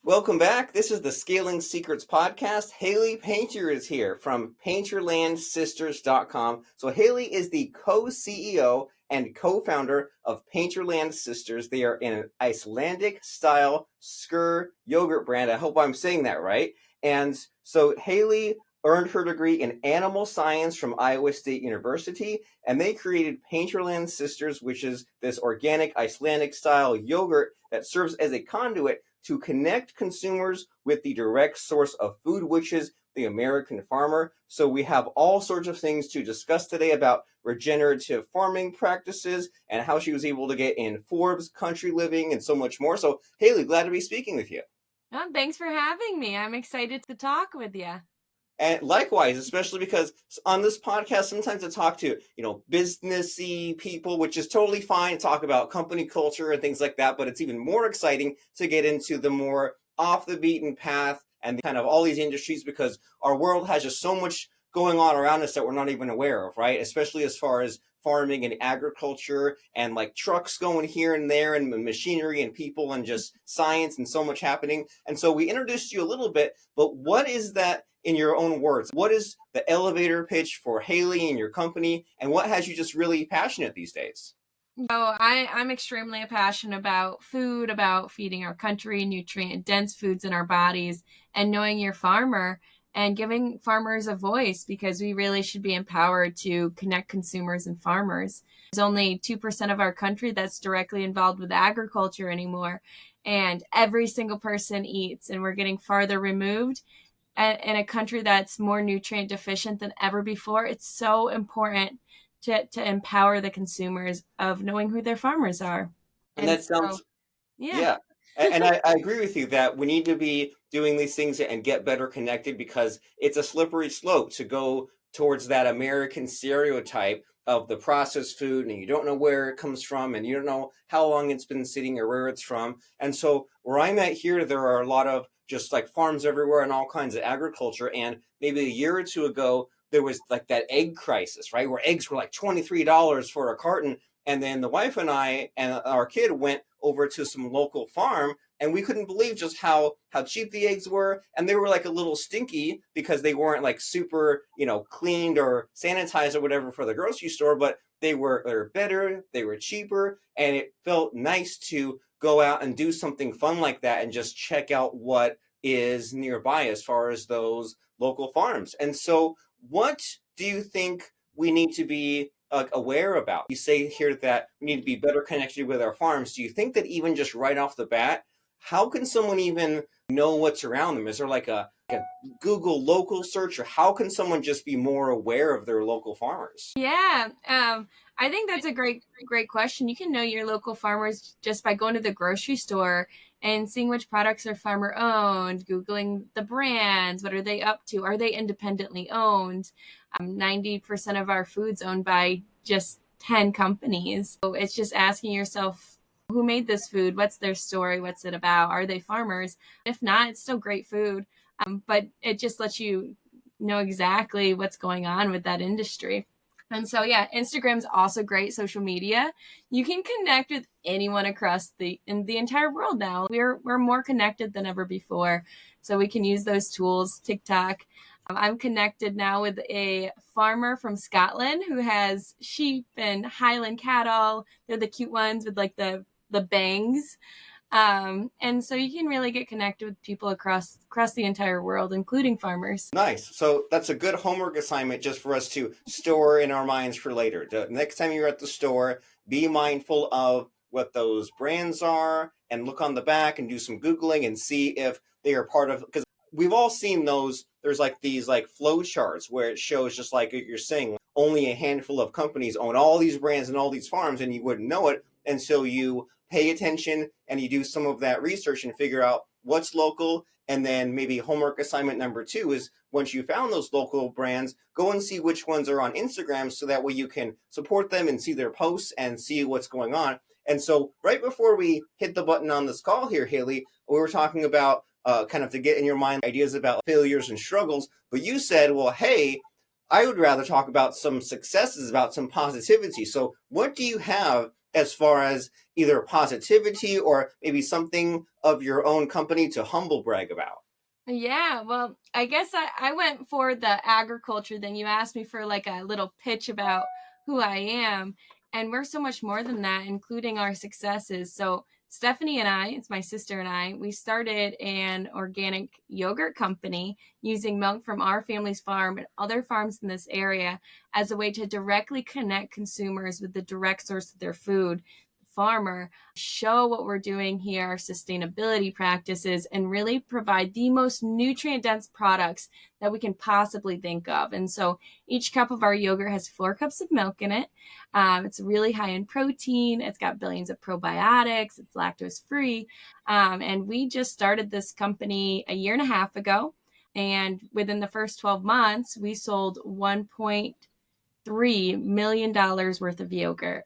Welcome back. This is the Scaling Secrets podcast. Hayley Painter is here from painterlandsisters.com. So Hayley is the co-CEO and co-founder of Painterland Sisters. They are an Icelandic-style skyr yogurt brand. I hope I'm saying that right. And so Hayley earned her degree in animal science from Iowa State University, and they created Painterland Sisters, which is this organic Icelandic-style yogurt that serves as a conduit to connect consumers with the direct source of food, which is the American farmer. So we have all sorts of things to discuss today about regenerative farming practices and how she was able to get in Forbes, Country Living, and so much more. So Hayley, glad to be speaking with you. Oh, thanks for having me. I'm excited to talk with you. And likewise, especially because on this podcast, sometimes I talk to, businessy people, which is totally fine, talk about company culture and things like that. But it's even more exciting to get into the more off the beaten path and kind of all these industries, because our world has just so much going on around us that we're not even aware of, right? Especially as far as farming and agriculture and like trucks going here and there and machinery and people and just science and so much happening. And so we introduced you a little bit, but what is that? In your own words, what is the elevator pitch for Hayley and your company, and what has you just really passionate these days? I'm extremely passionate about food, about feeding our country, nutrient-dense foods in our bodies, and knowing your farmer and giving farmers a voice, because we really should be empowered to connect consumers and farmers. There's only 2% of our country that's directly involved with agriculture anymore, and every single person eats, and we're getting farther removed. In a country that's more nutrient deficient than ever before, it's so important to empower the consumers of knowing who their farmers are. And that sounds, yeah. And I agree with you that we need to be doing these things and get better connected, because it's a slippery slope to go towards that American stereotype of the processed food, and you don't know where it comes from, and you don't know how long it's been sitting or where it's from. And so where I'm at here, there are a lot of just like farms everywhere and all kinds of agriculture. And maybe a year or two ago, there was like that egg crisis, right? Where eggs were like $23 for a carton. And then the wife and I and our kid went over to some local farm, and we couldn't believe just how cheap the eggs were. And they were like a little stinky because they weren't like super, cleaned or sanitized or whatever for the grocery store, but they were better, they were cheaper, and it felt nice to go out and do something fun like that and just check out what is nearby as far as those local farms. And so what do you think we need to be aware about? You say here that we need to be better connected with our farms. Do you think that even just right off the bat, how can someone even know what's around them? Is there like a Google local search, or how can someone just be more aware of their local farmers? Yeah, I think that's a great question. You can know your local farmers just by going to the grocery store and seeing which products are farmer owned, Googling the brands, what are they up to? Are they independently owned? 90% of our food's owned by just 10 companies. So it's just asking yourself, who made this food? What's their story? What's it about? Are they farmers? If not, it's still great food. But it just lets you know exactly what's going on with that industry. And so, yeah, Instagram's also great social media. You can connect with anyone across the entire world now. We're more connected than ever before. So we can use those tools. TikTok. I'm connected now with a farmer from Scotland who has sheep and Highland cattle. They're the cute ones with like the bangs. And so you can really get connected with people across the entire world, including farmers. Nice. So that's a good homework assignment just for us to store in our minds for later. The next time you're at the store, be mindful of what those brands are and look on the back and do some Googling and see if they are part of, because we've all seen those. There's like these like flow charts where it shows, just like you're saying, only a handful of companies own all these brands and all these farms, and you wouldn't know it. And so you pay attention and you do some of that research and figure out what's local. And then maybe homework assignment number 2 is, once you found those local brands, go and see which ones are on Instagram, so that way you can support them and see their posts and see what's going on. And so right before we hit the button on this call here, Hayley, we were talking about kind of to get in your mind ideas about failures and struggles. But you said, well, hey, I would rather talk about some successes, about some positivity. So what do you have as far as either positivity or maybe something of your own company to humble brag about? Yeah, well, I guess I went for the agriculture. Then you asked me for like a little pitch about who I am. And we're so much more than that, including our successes. So, Stephanie and I, it's my sister and I, we started an organic yogurt company using milk from our family's farm and other farms in this area as a way to directly connect consumers with the direct source of their food, the farmer, show what we're doing here, our sustainability practices, and really provide the most nutrient dense products that we can possibly think of. And so each cup of our yogurt has 4 cups of milk in it. It's really high in protein. It's got billions of probiotics. It's lactose free. And we just started this company a year and a half ago. And within the first 12 months, we sold $1.3 million worth of yogurt,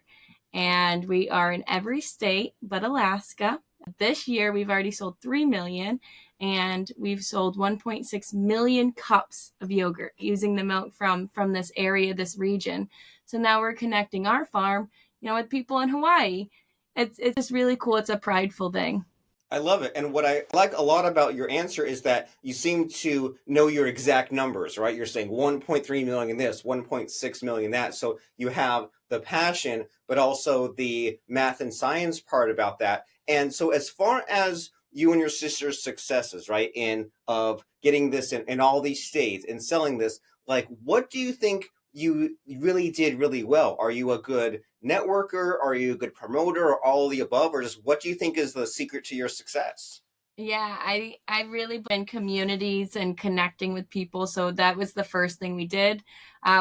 and we are in every state but Alaska. This year, we've already sold 3 million, and we've sold 1.6 million cups of yogurt using the milk from this area, this region. So now we're connecting our farm, with people in Hawaii. It's just really cool. It's a prideful thing. I love it. And what I like a lot about your answer is that you seem to know your exact numbers, right? You're saying 1.3 million this, 1.6 million that. So you have the passion, but also the math and science part about that. And so as far as you and your sister's successes, right, in of getting this in all these states and selling this, like what do you think you really did really well? Are you a good networker? Are you a good promoter, or all of the above? Or just what do you think is the secret to your success? Yeah, I really been communities and connecting with people. So that was the first thing we did.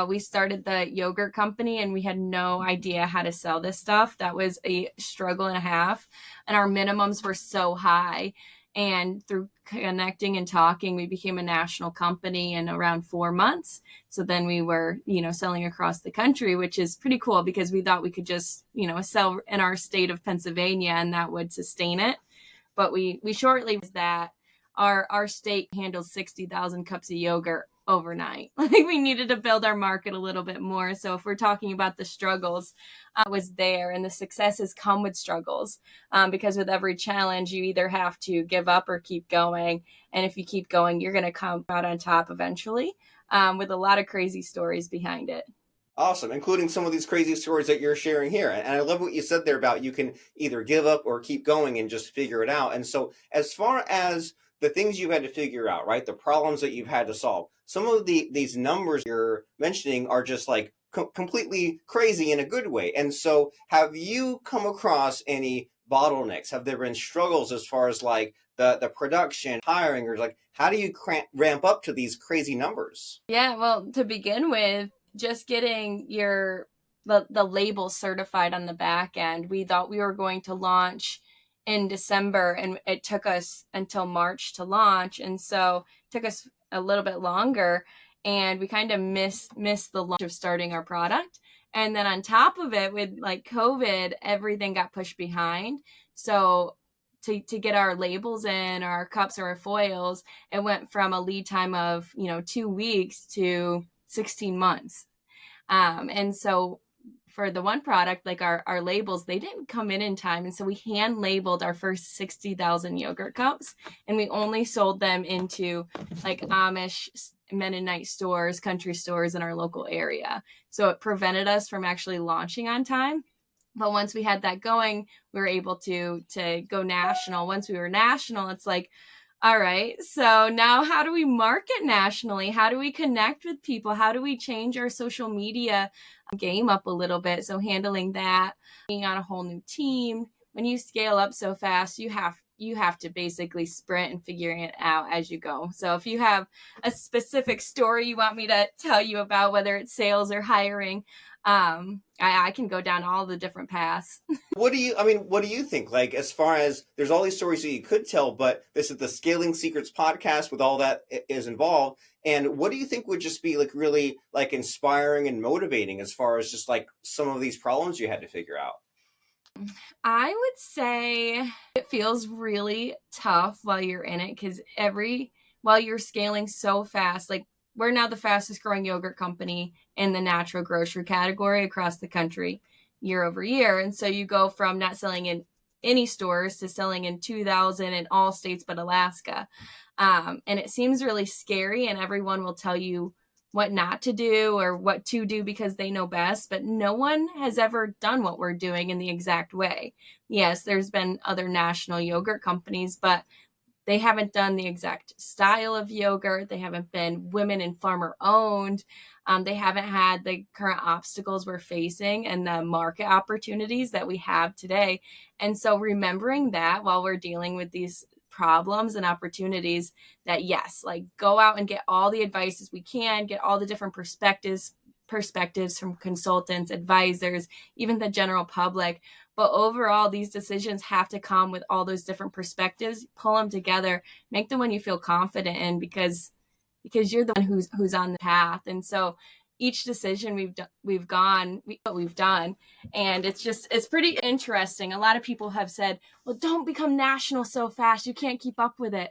We started the yogurt company and we had no idea how to sell this stuff. That was a struggle and a half, and our minimums were so high. And through connecting and talking, we became a national company in around 4 months. So then we were, selling across the country, which is pretty cool because we thought we could just, sell in our state of Pennsylvania and that would sustain it. But we shortly was that our state handles 60,000 cups of yogurt overnight. Like we needed to build our market a little bit more. So if we're talking about the struggles, was there, and the successes come with struggles, because with every challenge you either have to give up or keep going. And if you keep going, you're going to come out on top eventually, with a lot of crazy stories behind it. Awesome, including some of these crazy stories that you're sharing here. And I love what you said there about you can either give up or keep going and just figure it out. And so, as far as the things you've had to figure out, right, the problems that you've had to solve, some of these numbers you're mentioning are just like completely crazy in a good way. And so, have you come across any bottlenecks? Have there been struggles as far as like the production, hiring, or like how do you ramp up to these crazy numbers? Yeah, well, to begin with, just getting the label certified on the back end. We thought we were going to launch in December, and it took us until March to launch, and so it took us a little bit longer, and we kind of missed the launch of starting our product. And then on top of it, with like COVID, everything got pushed behind. So to get our labels in, our cups or our foils, it went from a lead time of 2 weeks to 16 months. And so for the one product, like our labels, they didn't come in time. And so we hand labeled our first 60,000 yogurt cups, and we only sold them into like Amish Mennonite stores, country stores in our local area. So it prevented us from actually launching on time. But once we had that going, we were able to go national. Once we were national, it's like, all right, so now how do we market nationally? How do we connect with people? How do we change our social media game up a little bit? So handling that, being on a whole new team. When you scale up so fast, you have to basically sprint and figuring it out as you go. So if you have a specific story you want me to tell you about, whether it's sales or hiring, I can go down all the different paths. What do you think? Like, as far as there's all these stories that you could tell, but this is the Scaling Secrets podcast with all that is involved. And what do you think would just be like really like inspiring and motivating as far as just like some of these problems you had to figure out? I would say it feels really tough while you're in it, because while you're scaling so fast, like we're now the fastest growing yogurt company in the natural grocery category across the country. year over year. And so you go from not selling in any stores to selling in 2,000 in all states but Alaska. And it seems really scary, and everyone will tell you what not to do or what to do because they know best, but no one has ever done what we're doing in the exact way. Yes, there's been other national yogurt companies, but they haven't done the exact style of yogurt. They haven't been women and farmer owned. They haven't had the current obstacles we're facing and the market opportunities that we have today. And so remembering that while we're dealing with these problems and opportunities, that yes, like go out and get all the advice we can, get all the different perspectives from consultants, advisors, even the general public. But overall, these decisions have to come with all those different perspectives, pull them together, make the one you feel confident in, because you're the one who's on the path. And so each decision we've done, and it's pretty interesting. A lot of people have said, well, don't become national so fast, you can't keep up with it,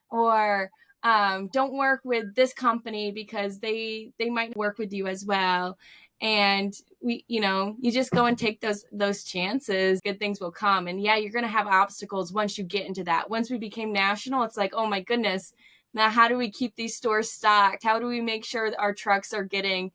or don't work with this company because they might work with you as well. And you just go and take those chances, good things will come. And yeah, you're going to have obstacles once you get into that. Once we became national, it's like, oh my goodness, now how do we keep these stores stocked? How do we make sure that our trucks are getting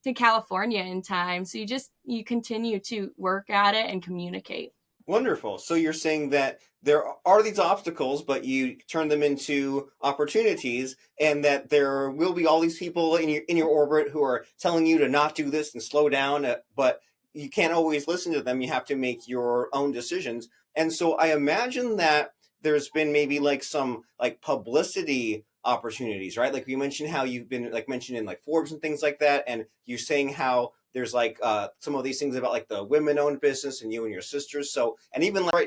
to California in time? So you continue to work at it and communicate. Wonderful. So you're saying that there are these obstacles, but you turn them into opportunities, and that there will be all these people in your orbit who are telling you to not do this and slow down, but you can't always listen to them. You have to make your own decisions. And so I imagine that there's been maybe like some like publicity opportunities, right? Like you mentioned how you've been like mentioned in like Forbes and things like that, and you're saying how there's like some of these things about like the women-owned business and you and your sisters. So, and even like right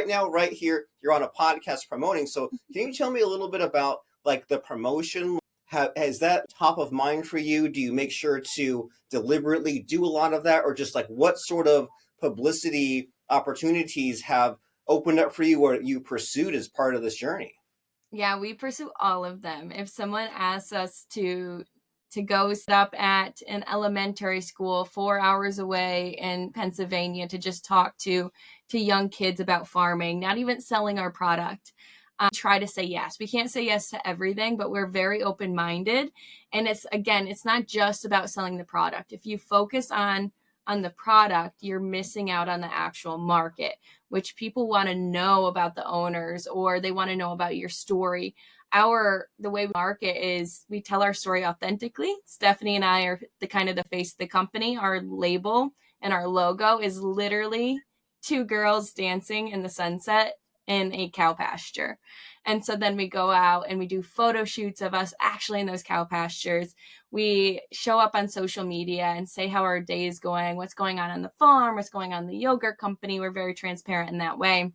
now, right here, you're on a podcast promoting. So, can you tell me a little bit about like the promotion? Is that top of mind for you? Do you make sure to deliberately do a lot of that, or just like what sort of publicity opportunities have opened up for you or you pursued as part of this journey? Yeah, we pursue all of them. If someone asks us to go sit up at an elementary school 4 hours away in Pennsylvania to just talk to young kids about farming, not even selling our product, try to say yes. We can't say yes to everything, but we're very open minded. And it's not just about selling the product. If you focus on the product, you're missing out on the actual market, which people want to know about the owners, or they want to know about your story. The way we market is we tell our story authentically. Stephanie and I are the face of the company. Our label and our logo is literally two girls dancing in the sunset in a cow pasture. And so then we go out and we do photo shoots of us actually in those cow pastures. We show up on social media and say how our day is going, what's going on the farm, what's going on in the yogurt company. We're very transparent in that way.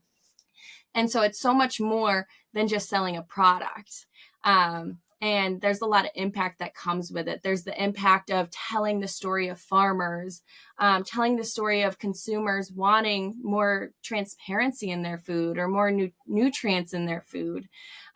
And so it's so much more than just selling a product. And there's a lot of impact that comes with it. There's the impact of telling the story of farmers, telling the story of consumers wanting more transparency in their food or more nutrients in their food.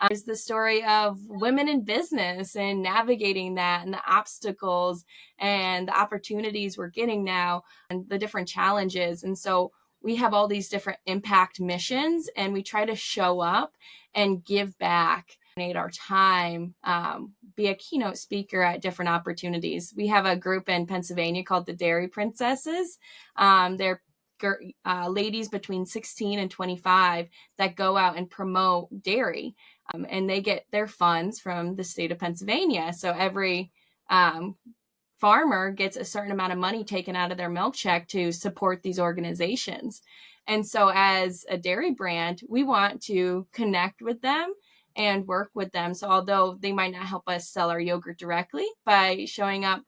There's the story of women in business and navigating that and the obstacles and the opportunities we're getting now and the different challenges. And so we have all these different impact missions, and we try to show up and give back, donate our time, be a keynote speaker at different opportunities. We have a group in Pennsylvania called the Dairy Princesses. They're ladies between 16 and 25 that go out and promote dairy, and they get their funds from the state of Pennsylvania. So every farmer gets a certain amount of money taken out of their milk check to support these organizations. And so as a dairy brand, we want to connect with them and work with them. So although they might not help us sell our yogurt directly, by showing up,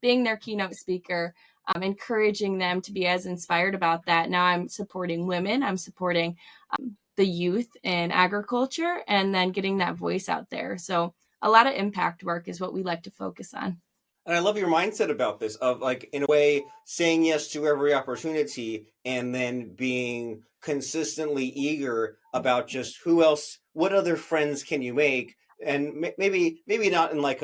being their keynote speaker, encouraging them to be as inspired about that. Now I'm supporting women, I'm supporting the youth in agriculture, and then getting that voice out there. So a lot of impact work is what we like to focus on. And I love your mindset about this of like, in a way, saying yes to every opportunity and then being consistently eager about just who else, what other friends can you make? And maybe not in like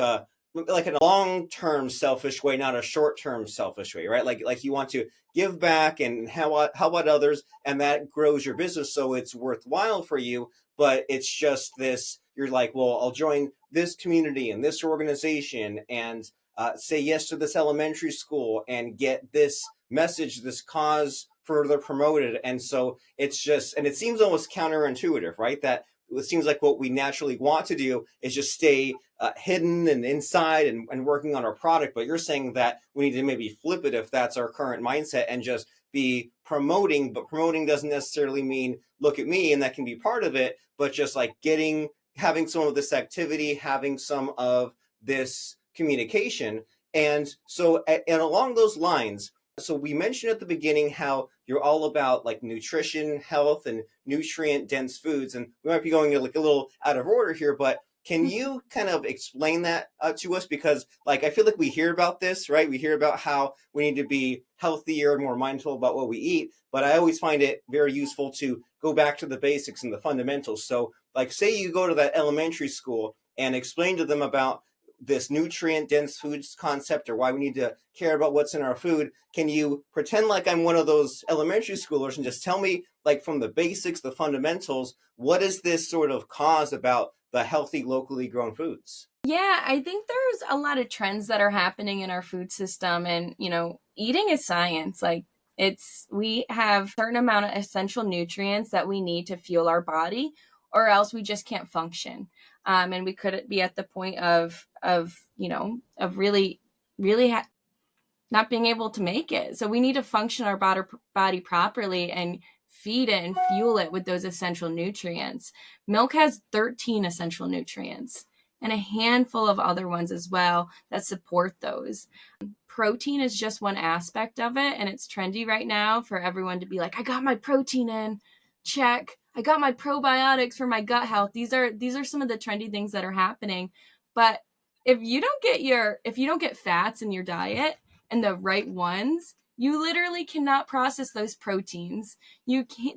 like in a long-term selfish way, not a short-term selfish way, right? Like you want to give back and help out others, and that grows your business, so it's worthwhile for you. But it's just this: you're like, well, I'll join this community and this organization, and say yes to this elementary school, and get this message, this cause further promoted. And so it's just, and it seems almost counterintuitive, right? That it seems like what we naturally want to do is just stay hidden and inside and working on our product. But you're saying that we need to maybe flip it if that's our current mindset and just be promoting. But promoting doesn't necessarily mean look at me, and that can be part of it. But just like having some of this activity, having some of this communication. And so, and along those lines, so we mentioned at the beginning how you're all about like nutrition, health, and nutrient dense foods. And we might be going like a little out of order here, but can you kind of explain that to us? Because like I feel like we hear about this, right? We hear about how we need to be healthier and more mindful about what we eat, but I always find it very useful to go back to the basics and the fundamentals. So like say you go to that elementary school and explain to them about this nutrient dense foods concept, or why we need to care about what's in our food. Can you pretend like I'm one of those elementary schoolers and just tell me, like, from the basics, the fundamentals, what is this sort of cause about the healthy locally grown foods? Yeah, I think there's a lot of trends that are happening in our food system, and eating is science. Like, we have a certain amount of essential nutrients that we need to fuel our body, or else we just can't function. And we could be at the point of really not being able to make it. So we need to function our body properly and feed it and fuel it with those essential nutrients. Milk has 13 essential nutrients and a handful of other ones as well that support those. Protein is just one aspect of it, and it's trendy right now for everyone to be like, I got my protein in, check. I got my probiotics for my gut health. These are some of the trendy things that are happening. But if you don't get fats in your diet and the right ones, you literally cannot process those proteins.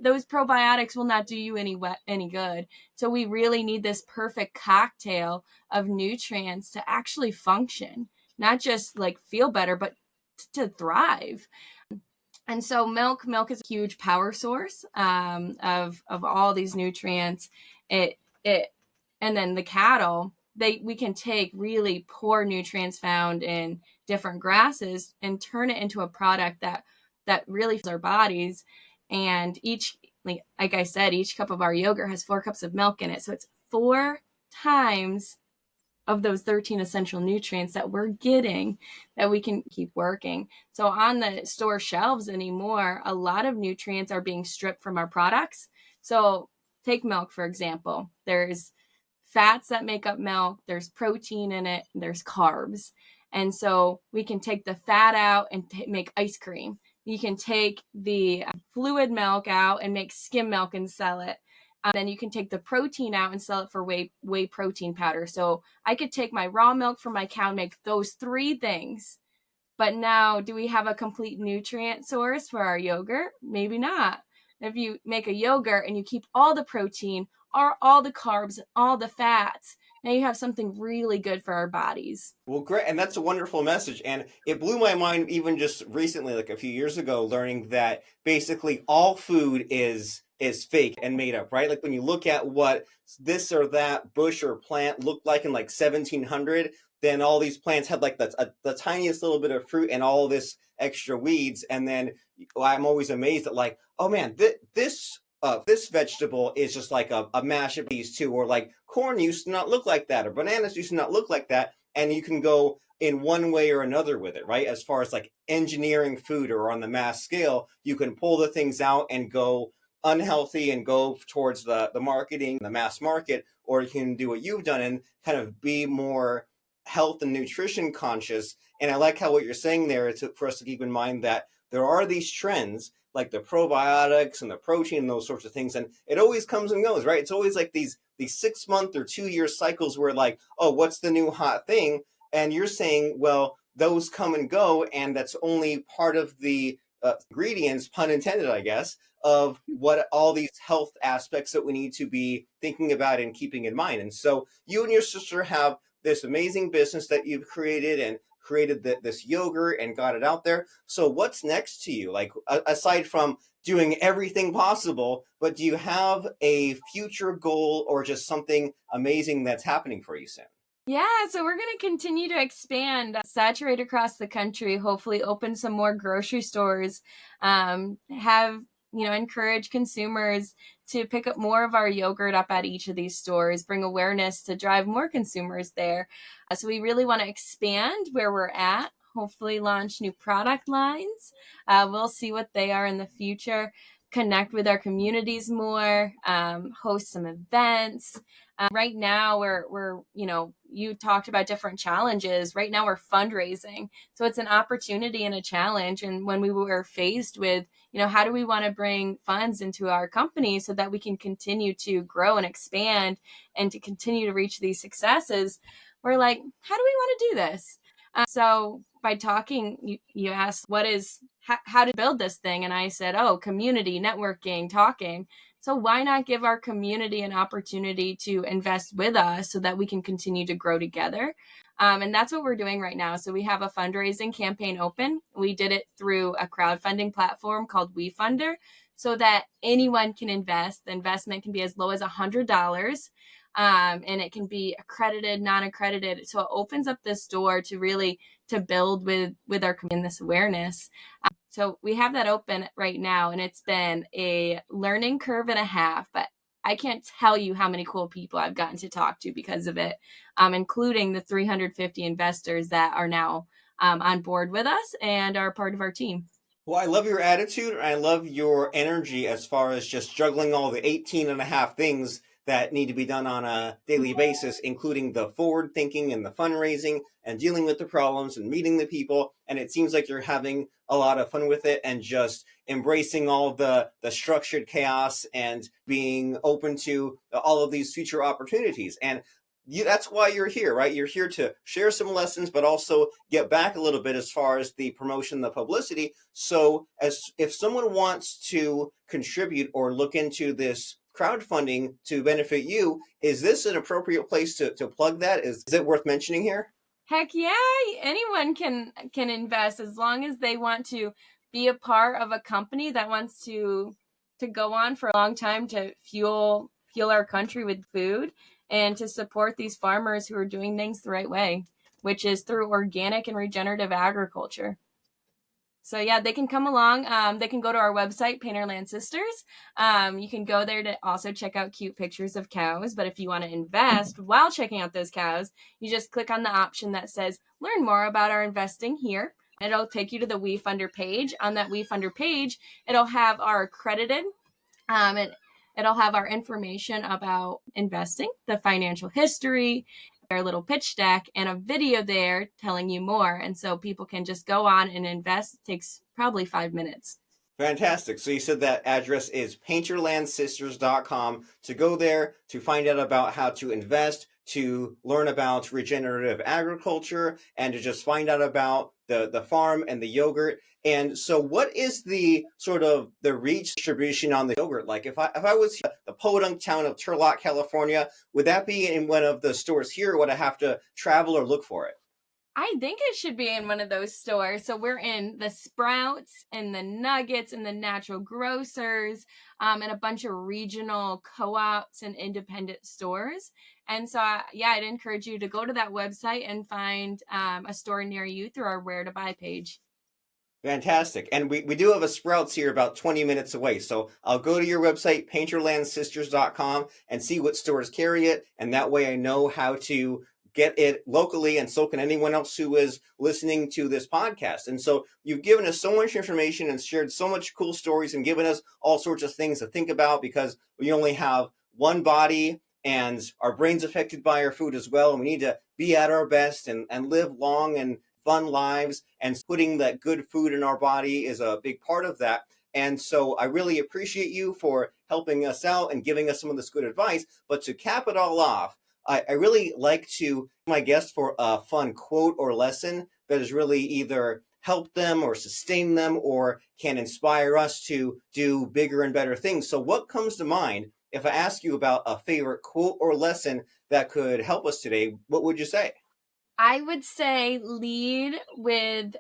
Those probiotics will not do you any good. So we really need this perfect cocktail of nutrients to actually function, not just like feel better, but to thrive. And so milk is a huge power source of all these nutrients. It and then the cattle, we can take really poor nutrients found in different grasses and turn it into a product that really fills our bodies. And like I said, each cup of our yogurt has 4 cups of milk in it, so it's 4 times of those 13 essential nutrients that we're getting that we can keep working. So on the store shelves anymore, a lot of nutrients are being stripped from our products. So take milk, for example. There's fats that make up milk, there's protein in it, there's carbs. And so we can take the fat out and make ice cream. You can take the fluid milk out and make skim milk and sell it. Then you can take the protein out and sell it for whey protein powder. So I could take my raw milk from my cow and make those 3 things. But now, do we have a complete nutrient source for our yogurt? Maybe not. If you make a yogurt and you keep all the protein, all the carbs, all the fats, now you have something really good for our bodies. Well, great. And that's a wonderful message. And it blew my mind even just recently, like a few years ago, learning that basically all food is fake and made up, right? Like when you look at what this or that bush or plant looked like in like 1700, then all these plants had like the tiniest little bit of fruit and all this extra weeds. And then I'm always amazed at like, oh man, this vegetable is just like a mash of these two, or like corn used to not look like that, or bananas used to not look like that. And you can go in one way or another with it, right? As far as like engineering food, or on the mass scale, you can pull the things out and go unhealthy and go towards the marketing, the mass market, or you can do what you've done and kind of be more health and nutrition conscious. And I like how what you're saying there is for us to keep in mind that there are these trends like the probiotics and the protein and those sorts of things, and it always comes and goes, right? It's always like these 6 month or 2 year cycles where like, oh, what's the new hot thing? And you're saying, well, those come and go, and that's only part of the ingredients, pun intended, I guess, of what all these health aspects that we need to be thinking about and keeping in mind. And so you and your sister have this amazing business that you've created and created this yogurt and got it out there. So what's next to you? Like aside from doing everything possible, but do you have a future goal or just something amazing that's happening for you soon? Yeah, so we're going to continue to expand, saturate across the country, hopefully open some more grocery stores, have, encourage consumers to pick up more of our yogurt up at each of these stores, bring awareness to drive more consumers there. So we really want to expand where we're at, hopefully launch new product lines. We'll see what they are in the future, connect with our communities more, host some events. Right now we're you talked about different challenges. Right now we're fundraising, so it's an opportunity and a challenge. And when we were faced with how do we want to bring funds into our company so that we can continue to grow and expand and to continue to reach these successes, we're like, how do we want to do this? So by talking, you asked how to build this thing, and I said, oh, community, networking, talking. So why not give our community an opportunity to invest with us so that we can continue to grow together? And that's what we're doing right now. So we have a fundraising campaign open. We did it through a crowdfunding platform called WeFunder so that anyone can invest. The investment can be as low as $100. And it can be accredited, non-accredited. So it opens up this door to really to build with our community this awareness. So we have that open right now, and it's been a learning curve and a half, but I can't tell you how many cool people I've gotten to talk to because of it, including the 350 investors that are now on board with us and are part of our team. Well, I love your attitude and I love your energy as far as just juggling all the 18 and a half things that need to be done on a daily basis, including the forward thinking and the fundraising and dealing with the problems and meeting the people. And it seems like you're having a lot of fun with it and just embracing all the structured chaos and being open to all of these future opportunities. And that's why you're here, right? You're here to share some lessons, but also get back a little bit as far as the promotion, the publicity. So as if someone wants to contribute or look into this crowdfunding to benefit you, is this an appropriate place to plug that? Is it worth mentioning here? Heck yeah, anyone can invest as long as they want to be a part of a company that wants to go on for a long time to fuel our country with food and to support these farmers who are doing things the right way, which is through organic and regenerative agriculture. So yeah, they can come along. They can go to our website, Painterland Sisters. You can go there to also check out cute pictures of cows. But if you want to invest while checking out those cows, you just click on the option that says learn more about our investing here. It'll take you to the WeFunder page. On that WeFunder page, it'll have our accredited, it'll have our information about investing, the financial history, their little pitch deck, and a video there telling you more. And so people can just go on and invest. It takes probably 5 minutes. Fantastic. So you said that address is painterlandsisters.com to go there to find out about how to invest, to learn about regenerative agriculture, and to just find out about the farm and the yogurt. And so what is the sort of the reach distribution on the yogurt? Like if I was the podunk town of Turlock, California, would that be in one of the stores here, or would I have to travel or look for it? I think it should be in one of those stores. So we're in the Sprouts and the Nuggets and the Natural Grocers, and a bunch of regional co-ops and independent stores. And so, yeah, I'd encourage you to go to that website and find a store near you through our Where to Buy page. Fantastic. And we do have a Sprouts here about 20 minutes away. So I'll go to your website, painterlandsisters.com, and see what stores carry it. And that way I know how to get it locally, and so can anyone else who is listening to this podcast. And so you've given us so much information and shared so much cool stories and given us all sorts of things to think about, because we only have one body and our brain's affected by our food as well. And we need to be at our best and live long and fun lives. And putting that good food in our body is a big part of that. And so I really appreciate you for helping us out and giving us some of this good advice. But to cap it all off, I really like to my guests for a fun quote or lesson that has really either helped them or sustain them or can inspire us to do bigger and better things. So what comes to mind if I ask you about a favorite quote or lesson that could help us today, what would you say? I would say lead with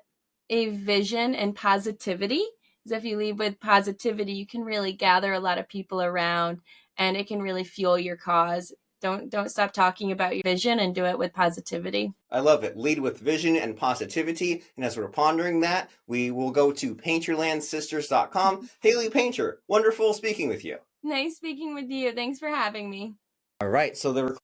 a vision and positivity. Because if you lead with positivity, you can really gather a lot of people around, and it can really fuel your cause. Don't stop talking about your vision, and do it with positivity. I love it. Lead with vision and positivity. And as we're pondering that, we will go to painterlandsisters.com. Hayley Painter, wonderful speaking with you. Nice speaking with you. Thanks for having me. All right, so the